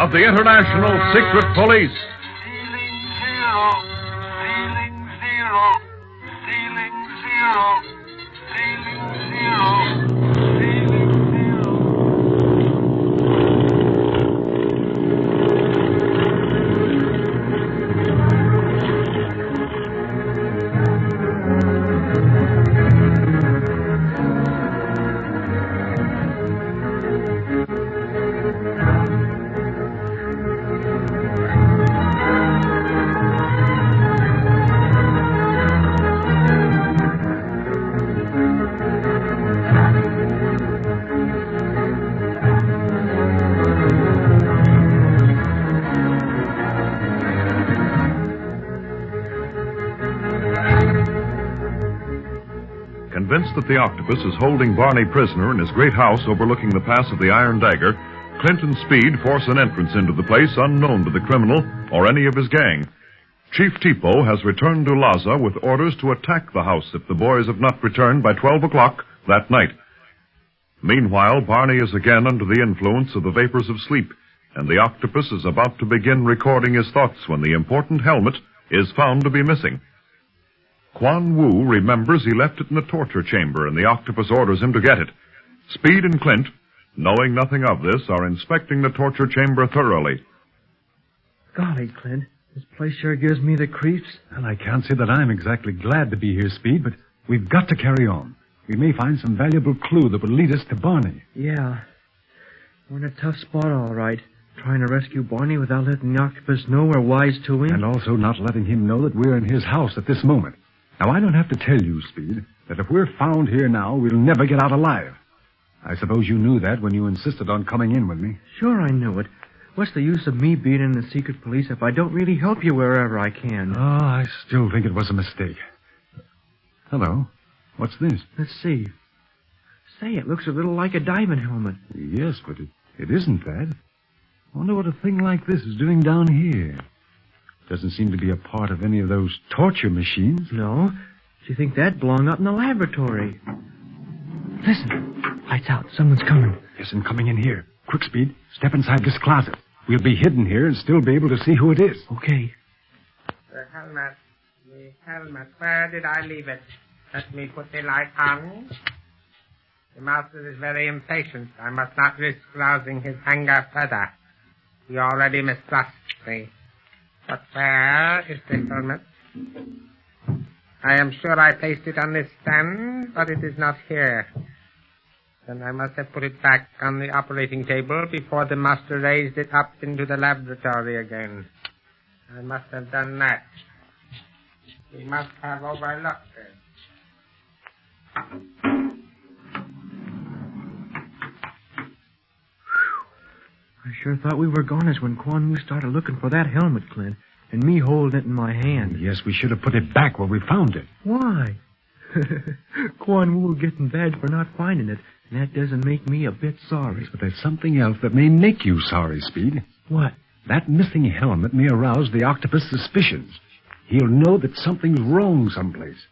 of the International Secret Police. Ceiling zero, ceiling zero, ceiling zero, ceiling zero, ceiling zero. Convinced that the Octopus is holding Barney prisoner in his great house overlooking the pass of the Iron Dagger, Clint and Speed force an entrance into the place unknown to the criminal or any of his gang. Chief Tipo has returned to Laza with orders to attack the house if the boys have not returned by 12 o'clock that night. Meanwhile, Barney is again under the influence of the vapors of sleep, and the Octopus is about to begin recording his thoughts when the important helmet is found to be missing. Quan Wu remembers he left it in the torture chamber, and the Octopus orders him to get it. Speed and Clint, knowing nothing of this, are inspecting the torture chamber thoroughly. Golly, Clint, this place sure gives me the creeps. Well, I can't say that I'm exactly glad to be here, Speed, but we've got to carry on. We may find some valuable clue that will lead us to Barney. Yeah. We're in a tough spot, all right. Trying to rescue Barney without letting the Octopus know we're wise to him. And also not letting him know that we're in his house at this moment. Now, I don't have to tell you, Speed, that if we're found here now, we'll never get out alive. I suppose you knew that when you insisted on coming in with me. Sure, I knew it. What's the use of me being in the secret police if I don't really help you wherever I can? Oh, I still think it was a mistake. Hello. What's this? Let's see. Say, it looks a little like a diving helmet. Yes, but it isn't that. I wonder what a thing like this is doing down here. Doesn't seem to be a part of any of those torture machines. No. Do you think that belonged up in the laboratory? Listen. Lights out. Someone's coming. Yes, and coming in here. Quick, Speed. Step inside this closet. We'll be hidden here and still be able to see who it is. Okay. The helmet. Where did I leave it? Let me put the light on. The master is very impatient. I must not risk rousing his anger further. He already mistrusts me. But where is the helmet? I am sure I placed it on this stand, but it is not here. Then I must have put it back on the operating table before the master raised it up into the laboratory again. I must have done that. He must have overlooked it. I sure thought we were goners when Quan Wu started looking for that helmet, Clint, and me holding it in my hand. Yes, we should have put it back where we found it. Why? Quan Wu getting bad for not finding it, and that doesn't make me a bit sorry. Yes, but there's something else that may make you sorry, Speed. What? That missing helmet may arouse the Octopus' suspicions. He'll know that something's wrong someplace.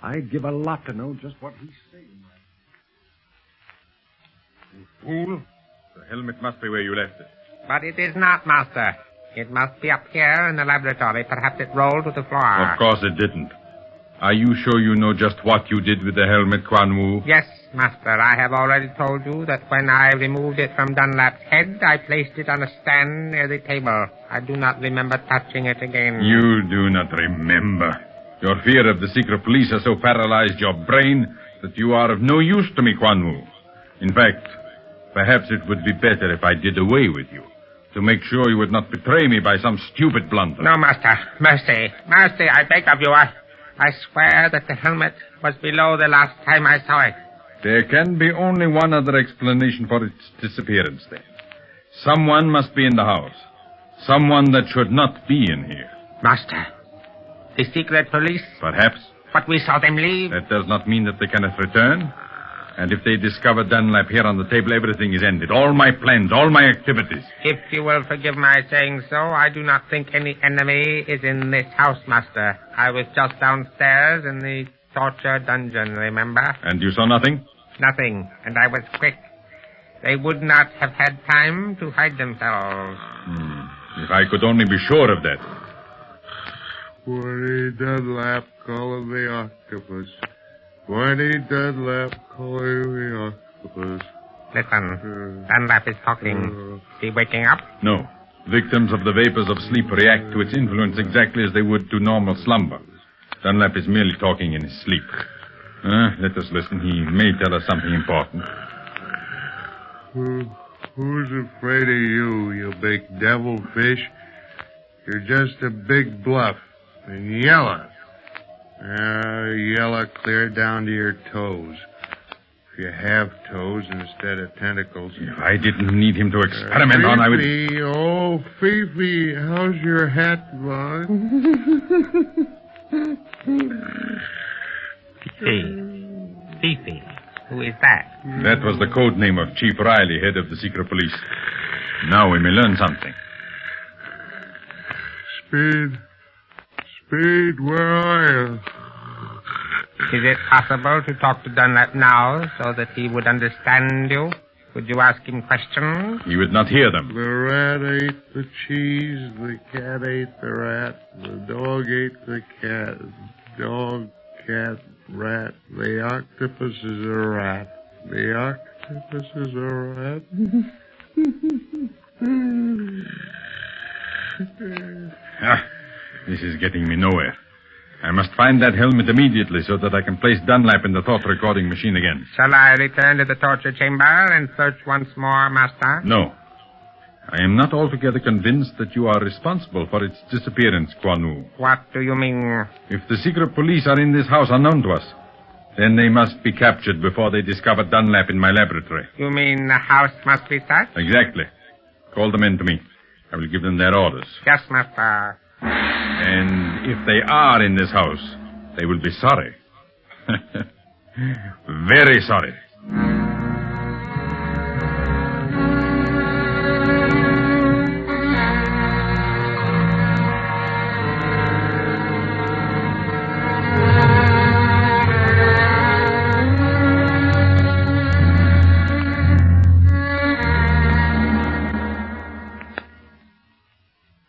I'd give a lot to know just what he's saying. You fool. The helmet must be where you left it. But it is not, Master. It must be up here in the laboratory. Perhaps it rolled to the floor. Of course it didn't. Are you sure you know just what you did with the helmet, Quan Wu? Yes, Master. I have already told you that when I removed it from Dunlap's head, I placed it on a stand near the table. I do not remember touching it again. You do not remember. Your fear of the secret police has so paralyzed your brain that you are of no use to me, Quan Wu. In fact, perhaps it would be better if I did away with you, to make sure you would not betray me by some stupid blunder. No, Master. Mercy. Mercy, I beg of you. I swear that the helmet was below the last time I saw it. There can be only one other explanation for its disappearance, then. Someone must be in the house. Someone that should not be in here. Master, the secret police? Perhaps. But we saw them leave. That does not mean that they cannot return. And if they discover Dunlap here on the table, everything is ended. All my plans, all my activities. If you will forgive my saying so, I do not think any enemy is in this house, Master. I was just downstairs in the torture dungeon, remember? And you saw nothing? Nothing, and I was quick. they would not have had time to hide themselves. If I could only be sure of that. Barney Dunlap calling the octopus. Barney Dunlap calling the octopus. Listen, Dunlap is talking. Is he waking up? No. Victims of the vapors of sleep react to its influence exactly as they would to normal slumber. Dunlap is merely talking in his sleep. Let us listen. He may tell us something important. Who's afraid of you, you big devilfish? You're just a big bluff. And yellow. Yellow clear down to your toes. If you have toes instead of tentacles. If I didn't need him to experiment on, I would... Fifi, oh, Fifi, how's your hat, Vaughn? Fifi. Who is that? That was the code name of Chief Riley, head of the secret police. Now we may learn something. Speed, where are you? Is it possible to talk to Dunlap now so that he would understand you? Would you ask him questions? He would not hear them. The rat ate the cheese, the cat ate the rat, the dog ate the cat, dog, cat, rat. The octopus is a rat. The octopus is a rat. This is getting me nowhere. I must find that helmet immediately so that I can place Dunlap in the thought recording machine again. Shall I return to the torture chamber and search once more, Master? No. I am not altogether convinced that you are responsible for its disappearance, Quan Wu. What do you mean? If the secret police are in this house unknown to us, then they must be captured before they discover Dunlap in my laboratory. You mean the house must be searched? Exactly. Call the men to me. I will give them their orders. Yes, Master. And if they are in this house, they will be sorry. Very sorry.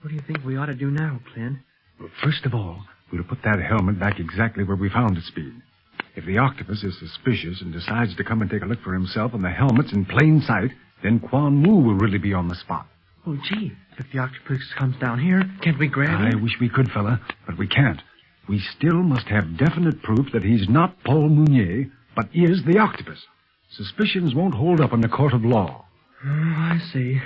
What do you think we ought to do now, Clint? Well, first of all, we'll put that helmet back exactly where we found it, Speed. If the octopus is suspicious and decides to come and take a look for himself and the helmet's in plain sight, then Quan Wu will really be on the spot. Oh, gee, if the octopus comes down here, can't we grab him? I wish we could, fella, but we can't. We still must have definite proof that he's not Paul Mounier, but is the octopus. Suspicions won't hold up in the court of law. Oh, I see.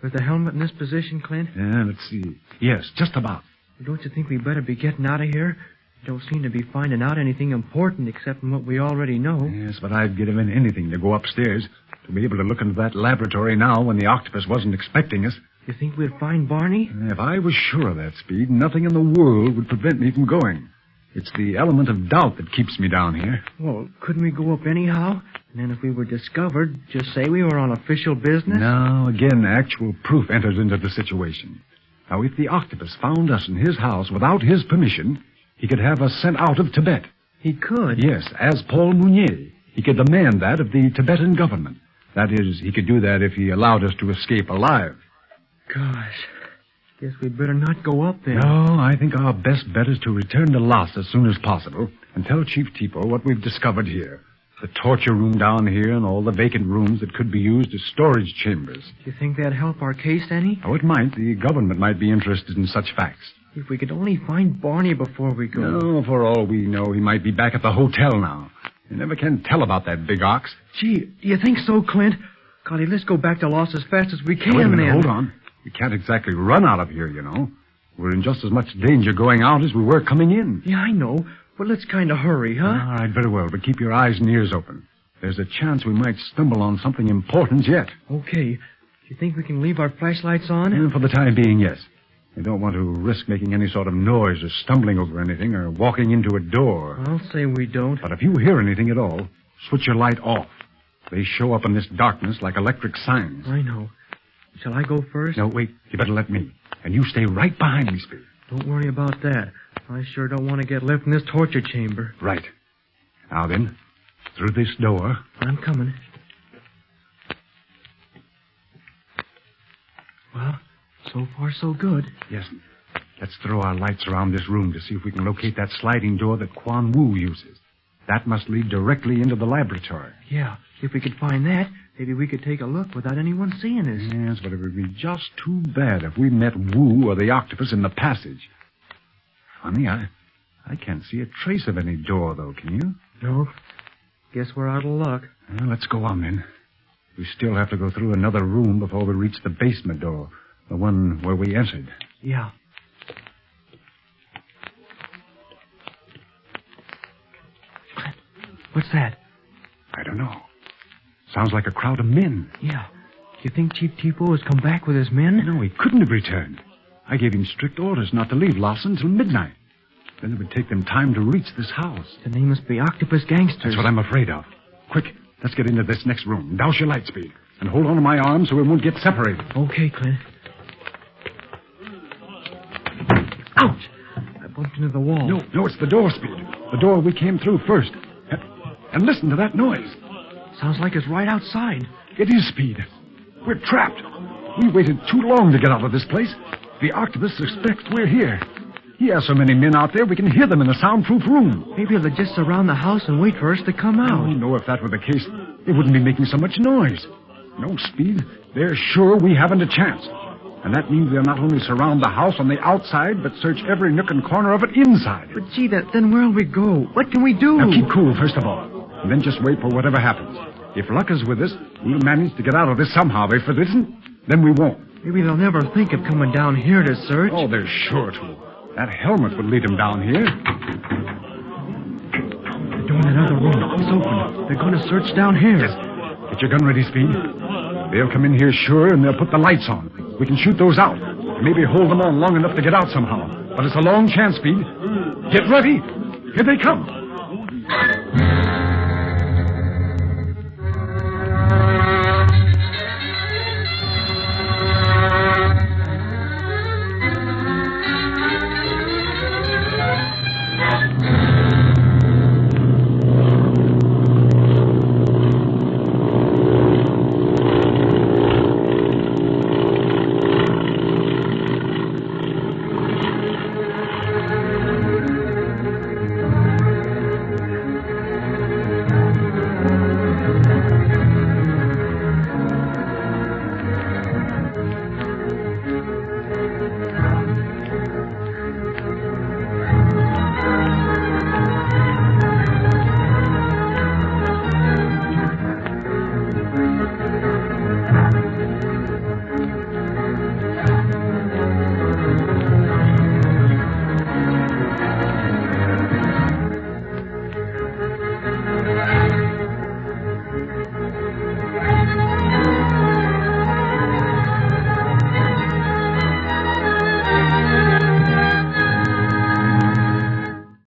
With the helmet in this position, Clint? Yeah, let's see. Yes, just about. Don't you think we better be getting out of here? We don't seem to be finding out anything important except from what we already know. Yes, but I'd give him anything to go upstairs, to be able to look into that laboratory now when the octopus wasn't expecting us. You think we'd find Barney? If I was sure of that, Speed, nothing in the world would prevent me from going. It's the element of doubt that keeps me down here. Well, couldn't we go up anyhow? And then if we were discovered, just say we were on official business? No, again, actual proof enters into the situation. Now, if the octopus found us in his house without his permission, he could have us sent out of Tibet. He could? Yes, as Paul Mounier. He could demand that of the Tibetan government. That is, he could do that if he allowed us to escape alive. Gosh, guess we'd better not go up then. No, I think our best bet is to return to Las as soon as possible and tell Chief Tipo what we've discovered here. The torture room down here and all the vacant rooms that could be used as storage chambers. Do you think that'd help our case any? Oh, it might. The government might be interested in such facts. If we could only find Barney before we go. No, for all we know, he might be back at the hotel now. You never can tell about that big ox. Gee, do you think so, Clint? Golly, let's go back to Los as fast as we can, Wait a minute, then. hold on. We can't exactly run out of here, you know. We're in just as much danger going out as we were coming in. Yeah, I know. But let's kind of hurry, huh? All right, very well, but keep your eyes and ears open. There's a chance we might stumble on something important yet. Okay. Do you think we can leave our flashlights on? For the time being, yes. We don't want to risk making any sort of noise or stumbling over anything or walking into a door. I'll say we don't. But if you hear anything at all, switch your light off. They show up in this darkness like electric signs. I know. Shall I go first? No, wait. You better let me. And you stay right behind me, Speed. Don't worry about that. I sure don't want to get left in this torture chamber. Right. Now then, through this door. I'm coming. Well, so far so good. Yes. Let's throw our lights around this room to see if we can locate that sliding door that Quan Wu uses. That must lead directly into the laboratory. Yeah, if we could find that, maybe we could take a look without anyone seeing us. Yes, but it would be just too bad if we met Wu or the Octopus in the passage. Funny, I can't see a trace of any door, though, can you? No. Guess we're out of luck. Well, let's go on, then. We still have to go through another room before we reach the basement door, the one where we entered. Yeah. What's that? I don't know. Sounds like a crowd of men. Yeah. You think Chief Tipo has come back with his men? No, he couldn't have returned. I gave him strict orders not to leave Lawson until midnight. Then it would take them time to reach this house. Then they must be Octopus gangsters. That's what I'm afraid of. Quick, let's get into this next room. Douse your light, Speed. And hold on to my arm so we won't get separated. Okay, Clint. Ouch! I bumped into the wall. No, it's the door, Speed. The door we came through first. And listen to that noise. Sounds like it's right outside. It is, Speed. We're trapped. We waited too long to get out of this place. The Octopus suspects we're here. He has so many men out there, we can hear them in the soundproof room. Maybe they'll just surround the house and wait for us to come out. Oh, no, if that were the case, they wouldn't be making so much noise. No, Speed, they're sure we haven't a chance. And that means they'll not only surround the house on the outside, but search every nook and corner of it inside. But gee, then where'll we go? What can we do? Now, keep cool, first of all. And then just wait for whatever happens. If luck is with us, we'll manage to get out of this somehow. If it isn't, then we won't. Maybe they'll never think of coming down here to search. Oh, they're sure to. That helmet would lead them down here. The door in another room. It's open. They're going to search down here. Yes. Get your gun ready, Speed. They'll come in here sure, and they'll put the lights on. We can shoot those out. Maybe hold them on long enough to get out somehow. But it's a long chance, Speed. Get ready. Here they come.